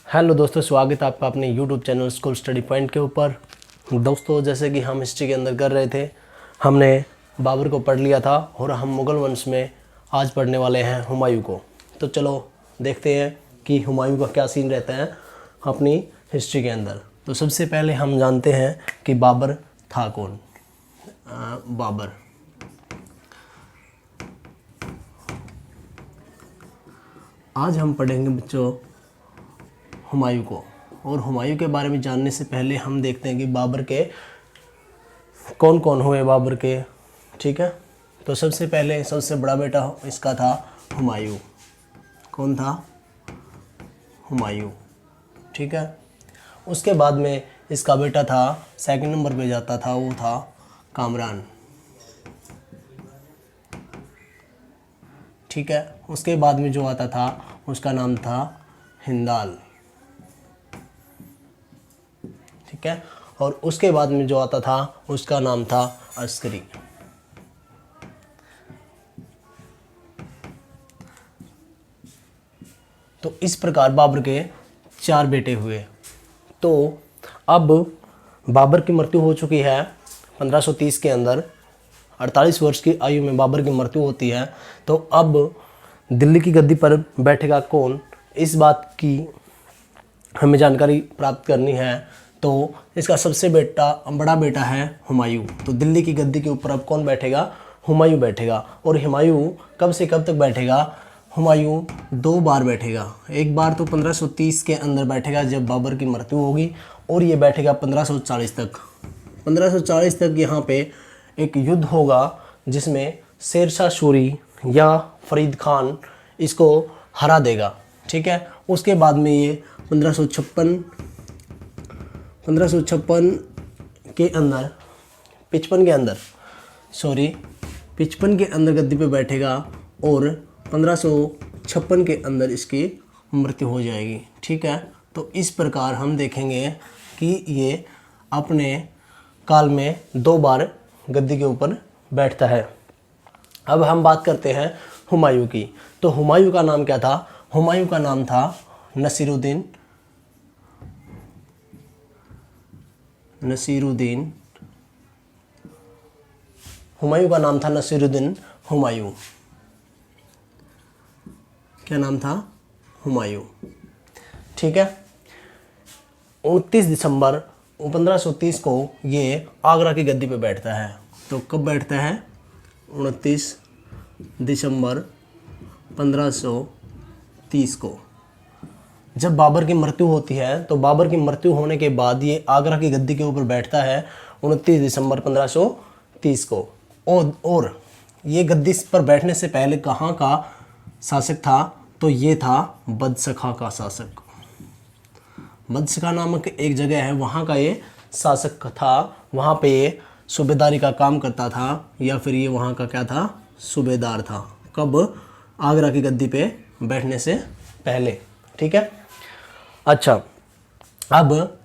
Hello दोस्तों, स्वागत है आपका अपने YouTube channel school study point के ऊपर। दोस्तों, जैसे कि हम हिस्ट्री के अंदर कर रहे थे, हमने बाबर को पढ़ लिया था और हम मुग़ल वंश में आज पढ़ने वाले हैं हुमायूं को। तो चलो देखते हैं कि हुमायूं का क्या सीन रहता है अपनी हिस्ट्री के अंदर। तो सबसे पहले हम जानते हैं कि बाबर था कौन। बाबर आज हम पढ़ेंगे बच्चों हुमायूं को। और हुमायूं के बारे में जानने से पहले हम देखते हैं कि बाबर के कौन कौन हुए बाबर के। ठीक है, तो सबसे पहले सबसे बड़ा बेटा इसका था हुमायूं। कौन था? हुमायूं। ठीक है, उसके बाद में इसका बेटा था, सेकंड नंबर पे जाता था, वो था कामरान। ठीक है, उसके बाद में जो आता था उसका नाम था हिंदाल। ठीक है, और उसके बाद में जो आता था उसका नाम था अस्करी। तो इस प्रकार बाबर के 4 बेटे हुए। तो अब बाबर की मृत्यु हो चुकी है 1530 के अंदर। 48 वर्ष की आयु में बाबर की मृत्यु होती है। तो अब दिल्ली की गद्दी पर बैठेगा कौन, इस बात की हमें जानकारी प्राप्त करनी है। तो इसका सबसे बड़ा बेटा है हुमायूं। तो दिल्ली की गद्दी के ऊपर अब कौन बैठेगा? हुमायूं बैठेगा। और हुमायूं कब से कब तक बैठेगा? हुमायूं 2 बार बैठेगा। एक बार तो 1530 के अंदर बैठेगा जब बाबर की मृत्यु होगी, और ये बैठेगा 1540 तक। 1540 तक यहाँ पे एक युद्ध होगा जिसमें शेरशाह सूरी या फरीद खान इसको हरा देगा। ठीक है, उसके बाद में ये 1556 के अंदर 55 के अंदर गद्दी पे बैठेगा और 1556 के अंदर इसकी मृत्यु हो जाएगी। ठीक है, तो इस प्रकार हम देखेंगे कि ये अपने काल में 2 बार गद्दी के ऊपर बैठता है। अब हम बात करते हैं हुमायूं की। तो हुमायूं का नाम क्या था? हुमायूं का नाम था नसीरुद्दीन हुमायूं का नाम था नसीरुद्दीन हुमायूं। क्या नाम था? हुमायूं। ठीक है, 29 दिसंबर 1530 को ये आगरा की गद्दी पे बैठता है। तो कब बैठता है? 29 दिसंबर 1530 को जब बाबर की मृत्यु होती है। तो बाबर की मृत्यु होने के बाद ये आगरा की गद्दी के ऊपर बैठता है 29 दिसंबर 1530 को। और ये गद्दी पर बैठने से पहले कहाँ का शासक था? तो ये था बदसखा का शासक। बदसखा नामक एक जगह है, वहाँ का ये शासक था। वहाँ पे ये सूबेदारी का काम करता था, या फिर ये वहाँ का क्या था? सूबेदार था। कब? आगरा की गद्दी पे बैठने से पहले। ठीक है, अच्छा, अब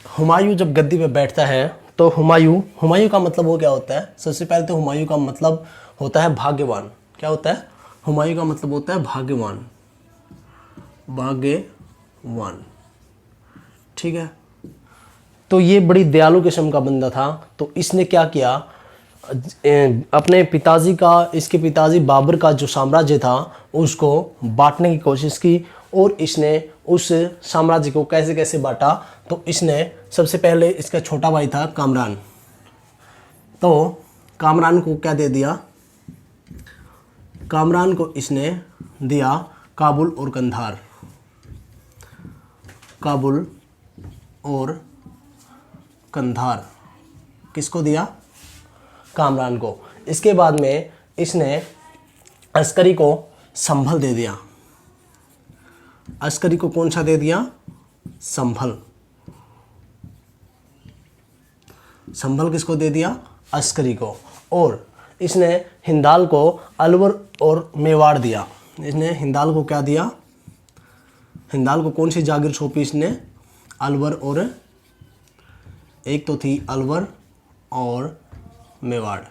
हुमायूं जब गद्दी पे बैठता है तो हुमायूं का मतलब वो क्या होता है? सबसे पहले तो हुमायूं का मतलब होता है भाग्यवान। क्या होता है? हुमायूं का मतलब होता है भाग्यवान। ठीक है, तो ये बड़ी दयालु किस्म का बंदा था। तो इसने क्या किया? अपने पिताजी का, इसके पिताजी बाबर का जो साम्राज्य था उसको बांटने की कोशिश की। और इसने उस साम्राज्य को कैसे कैसे बांटा? तो इसने सबसे पहले, इसका छोटा भाई था कामरान, तो कामरान को क्या दे दिया? कामरान को इसने दिया काबुल और कंधार। काबुल और कंधार किसको दिया? कामरान को। इसके बाद में इसने अस्करी को संभल दे दिया। अस्करी को कौन सा दे दिया? संभल। संभल किसको दे दिया? अस्करी को। और इसने हिंदाल को अलवर और मेवाड़ दिया। इसने हिंदाल को क्या दिया? हिंदाल को कौन सी जागीर सौंपी इसने? अलवर, और एक तो थी अलवर और मेवाड़।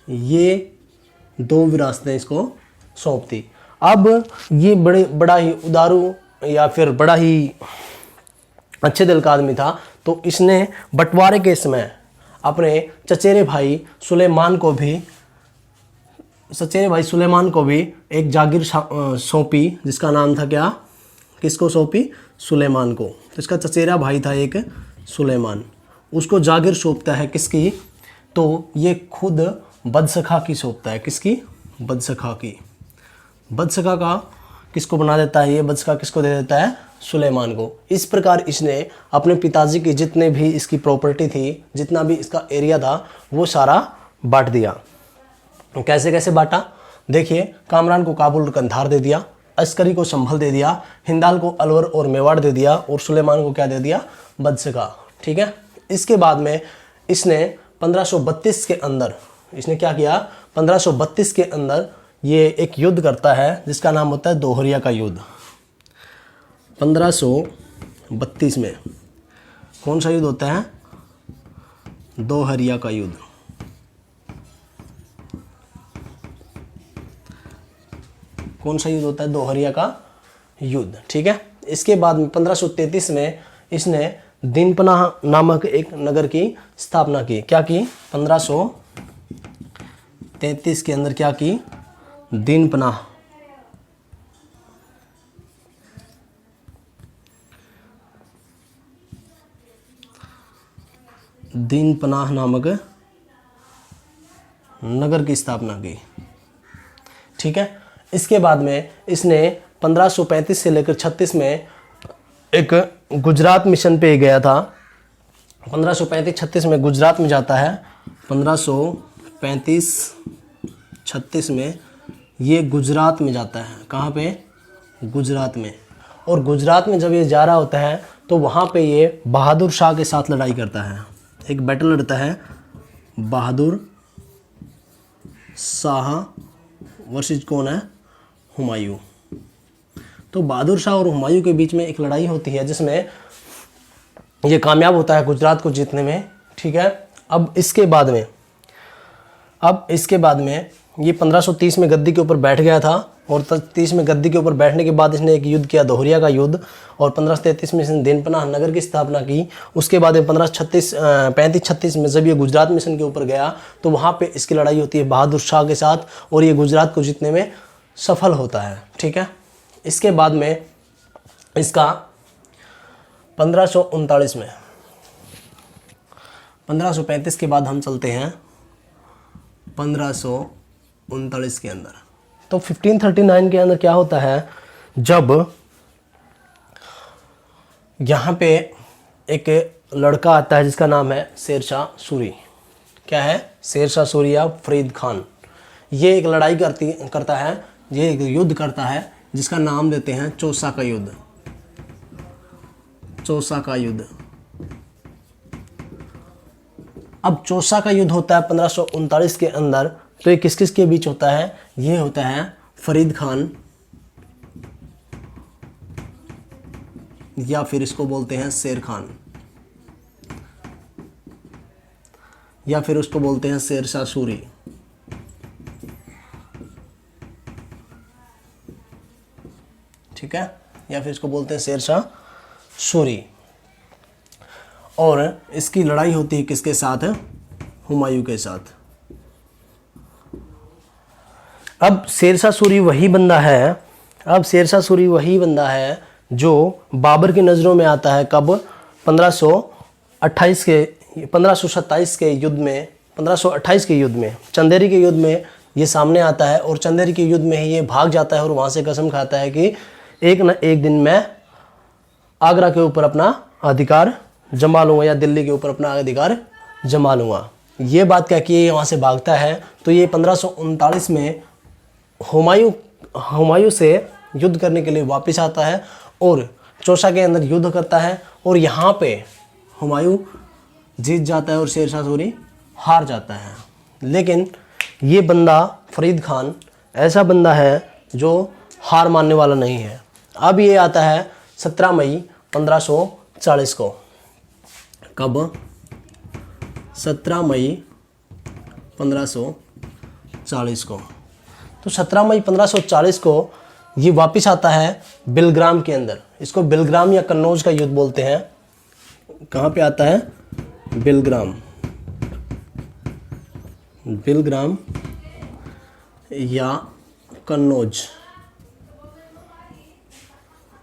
ये 2 विरासतें इसको सौंप दी। अब ये बड़ा ही उदारू या फिर बड़ा ही अच्छे दिल का आदमी था, तो इसने बंटवारे के समय अपने चचेरे भाई सुलेमान को भी एक जागीर सौंपी, जिसका नाम था क्या, किसको सौंपी, सुलेमान को। तो इसका चचेरा भाई था एक सुलेमान, उसको जागीर सौंपता है किसकी, तो ये खुद बदसखा की सौंपता है, किसकी, बदसखा की। बदसखा का किसको बना देता है, ये बदसखा किसको दे देता है, सुलेमान को। इस प्रकार इसने अपने पिताजी की जितने भी इसकी प्रॉपर्टी थी, जितना भी इसका एरिया था, वो सारा बांट दिया। कैसे कैसे बांटा, देखिए, कामरान को काबुल और कंधार दे दिया, अस्करी को संभल दे दिया, हिंदाल को अलवर और मेवाड़ दे दिया, और सुलेमान को क्या दे दिया, बदसखा। ठीक है। इसके बाद में इसने 1532 के अंदर इसने क्या किया, 1532 के अंदर ये एक युद्ध करता है जिसका नाम होता है दोहरिया का युद्ध। 1532 में कौन सा युद्ध होता है, दोहरिया का युद्ध। कौन सा युद्ध होता है, दोहरिया का युद्ध। ठीक है। इसके बाद में 1533 में इसने दीनपनाह नामक एक नगर की स्थापना की। क्या की, 1533 के अंदर क्या की, दीनपनाह। दीनपनाह नामक नगर की स्थापना की। ठीक है। इसके बाद में इसने 1535 से लेकर 36 में एक गुजरात मिशन पे गया था। 1535-36 में गुजरात में जाता है। 1535-36 में ये गुजरात में जाता है। कहाँ पे, गुजरात में। और गुजरात में जब ये जा रहा होता है तो वहाँ पे ये बहादुर शाह के साथ लड़ाई करता है, एक बैटल लड़ता है, बहादुर शाह वर्सेस कौन है, हुमायूं। तो बहादुर शाह और हुमायूं के बीच में एक लड़ाई होती है जिसमें ये कामयाब होता है गुजरात को जीतने में। ठीक है। अब इसके बाद में ये 1530 में गद्दी के ऊपर बैठ गया था, और 30 में गद्दी के ऊपर बैठने के बाद इसने एक युद्ध किया, दोहरिया का युद्ध, और 1533 में इसने दीनपनाह नगर की स्थापना की। उसके बाद 1535-36 में जब ये गुजरात मिशन के ऊपर गया तो वहाँ पे इसकी लड़ाई होती है बहादुर शाह के साथ, और ये गुजरात को जीतने में सफल होता है। ठीक है। इसके बाद में इसका 1539 में, 1535 के बाद हम चलते हैं 1539 के अंदर। तो 1539 के अंदर क्या होता है, जब यहाँ पे एक लड़का आता है जिसका नाम है शेरशाह सूरी। क्या है, शेरशाह सूरी या फरीद खान। ये एक लड़ाई करता है, ये एक युद्ध करता है जिसका नाम देते हैं चौसा का युद्ध। चौसा का युद्ध। अब चौसा का युद्ध होता है 1539 के अंदर। तो ये किस किस के बीच होता है, ये होता है फरीद खान, या फिर इसको बोलते हैं शेर खान, या फिर उसको बोलते हैं शेरशाह सूरी। ठीक है। या फिर इसको बोलते हैं शेरशाह सूरी। और इसकी लड़ाई होती है किसके साथ, हुमायूं के साथ। अब शेरशाह सूरी वही बंदा है, जो बाबर की नज़रों में आता है। कब, 1527 के युद्ध में, 1528 के युद्ध में, चंदेरी के युद्ध में ये सामने आता है। और चंदेरी के युद्ध में ही ये भाग जाता है और वहाँ से कसम खाता है कि एक न एक दिन मैं आगरा के ऊपर अपना अधिकार जमा लूँगा, या दिल्ली के ऊपर अपना अधिकार जमा लूँगा। ये बात कह के ये वहाँ से भागता है। तो ये 1539 में हुमायूं से युद्ध करने के लिए वापस आता है और चौसा के अंदर युद्ध करता है। और यहाँ पे हुमायूं जीत जाता है और शेरशाह सूरी हार जाता है। लेकिन ये बंदा फरीद खान ऐसा बंदा है जो हार मानने वाला नहीं है। अब ये आता है 17 मई 1540 को। कब, 17 मई 1540 को। तो 17 मई 1540 को ये वापस आता है बिलग्राम के अंदर। इसको बिलग्राम या कन्नौज का युद्ध बोलते हैं। कहाँ पे आता है? बिलग्राम, बिलग्राम या कन्नौज,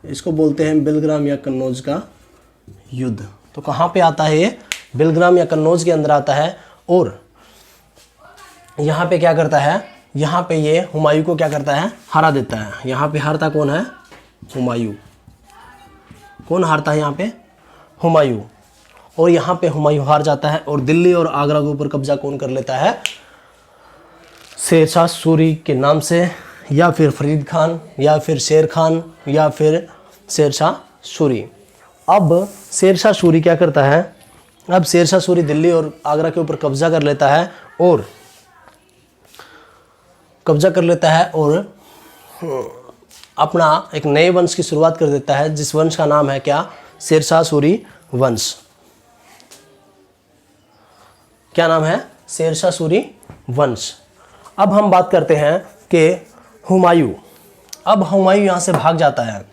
इसको बोलते हैं बिलग्राम या कन्नौज का युद्ध। तो कहाँ पे आता है ये? बिलग्राम या कन्नौज के अंदर आता है। और यहाँ पे क्या करता है? यहाँ पे ये हुमायूं को क्या करता है? हरा देता है। यहाँ पे हारता कौन है? हुमायूं। कौन हारता है यहाँ पे? हुमायूं। और यहाँ पे हुमायूं हार जाता है और दिल्ली और आगरा के ऊपर कब्जा कौन कर लेता है? शेरशाह सूरी के नाम से, या फिर फरीद खान, या फिर शेर खान, या फिर शेरशाह सूरी। अब शेरशाह सूरी क्या करता है? अब शेरशाह सूरी दिल्ली और आगरा के ऊपर कब्जा कर लेता है और अपना एक नए वंश की शुरुआत कर देता है, जिस वंश का नाम है क्या? शेरशाह सूरी वंश। क्या नाम है? शेरशाह सूरी वंश। अब हम बात करते हैं कि हुमायूं। अब हुमायूं यहाँ से भाग जाता है।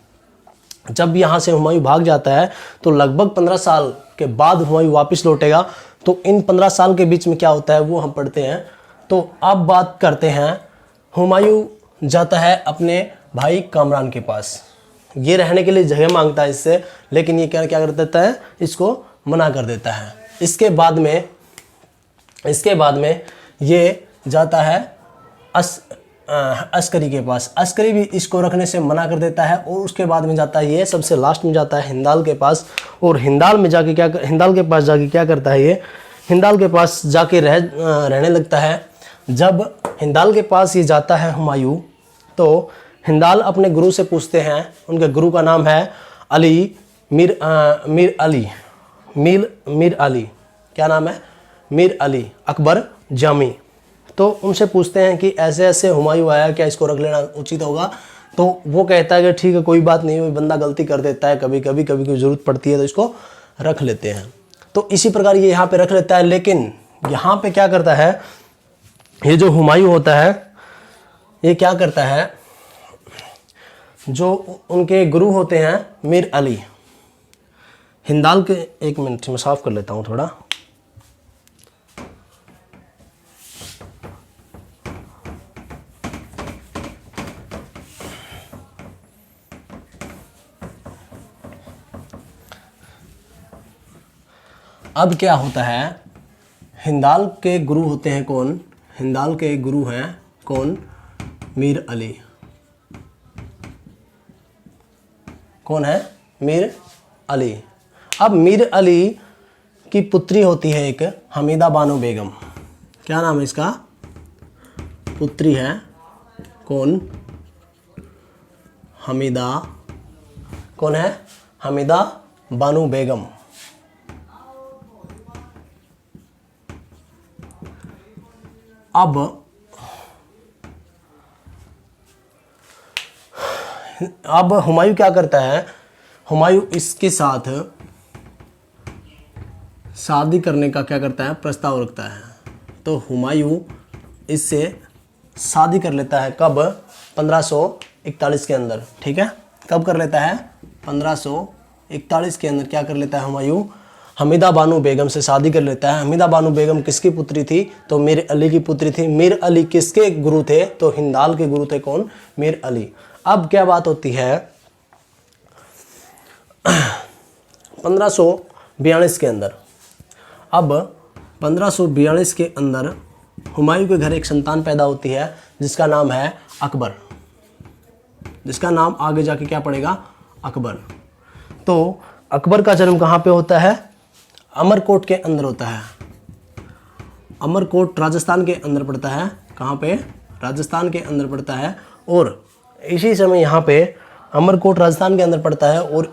जब यहाँ से हुमायूं भाग जाता है तो लगभग 15 साल के बाद हुमायूं वापस लौटेगा। तो इन 15 साल के बीच में क्या होता है वो हम पढ़ते हैं। तो अब बात करते हैं, हुमायूं जाता है अपने भाई कामरान के पास। ये रहने के लिए जगह मांगता है इससे, लेकिन ये क्या कर देता है? इसको मना कर देता है। इसके बाद में ये जाता है अस्करी के पास। अस्करी भी इसको रखने से मना कर देता है। और उसके बाद में जाता है, ये सबसे लास्ट में जाता है हिंदाल के पास। और हिंदाल के पास जाके क्या करता है? ये हिंदाल के पास जाके रहने लगता है। जब हिंदाल के पास ये जाता है हुमायूं, तो हिंदाल अपने गुरु से पूछते हैं। उनके गुरु का नाम है मीर अली। क्या नाम है? मीर अली अकबर जामी। तो उनसे पूछते हैं कि ऐसे ऐसे हुमायूं आया, क्या इसको रख लेना उचित होगा? तो वो कहता है कि ठीक है, कोई बात नहीं, बंदा गलती कर देता है, कभी कभी कोई ज़रूरत पड़ती है तो इसको रख लेते हैं। तो इसी प्रकार ये यहाँ पे रख लेता है। लेकिन यहाँ पे क्या करता है? ये जो हुमायूं होता है, ये क्या करता है? जो उनके गुरु होते हैं मीर अली, हिंदाल के, एक मिनट मैं साफ कर लेता हूँ थोड़ा। अब क्या होता है? हिंदाल के गुरु होते हैं कौन? हिंदाल के गुरु हैं कौन? मीर अली। कौन है? मीर अली। अब मीर अली की पुत्री होती है एक हमीदा बानो बेगम। क्या नाम है इसका? पुत्री है कौन? हमीदा। कौन है? हमीदा बानो बेगम। अब हुमायूं क्या करता है? हुमायूं इसके साथ शादी करने का क्या करता है? प्रस्ताव रखता है। तो हुमायूं इससे शादी कर लेता है। कब? 1541 के अंदर। ठीक है, कब कर लेता है? 1541 के अंदर क्या कर लेता है हुमायूं? हमीदा बानो बेगम से शादी कर लेता है। हमीदा बानो बेगम किसकी पुत्री थी? तो मीर अली की पुत्री थी। मीर अली किसके गुरु थे? तो हिंदाल के गुरु थे कौन? मीर अली। अब क्या बात होती है? 1542 के अंदर। अब 1542 के अंदर हुमायूं के घर एक संतान पैदा होती है जिसका नाम है अकबर, जिसका नाम आगे जाके क्या पड़ेगा? अकबर। तो अकबर का जन्म कहाँ पे होता है? अमरकोट के अंदर होता है। अमरकोट राजस्थान के अंदर पड़ता है। कहाँ पे? राजस्थान के अंदर पड़ता है। और इसी समय यहाँ पे अमरकोट राजस्थान के अंदर पड़ता है। और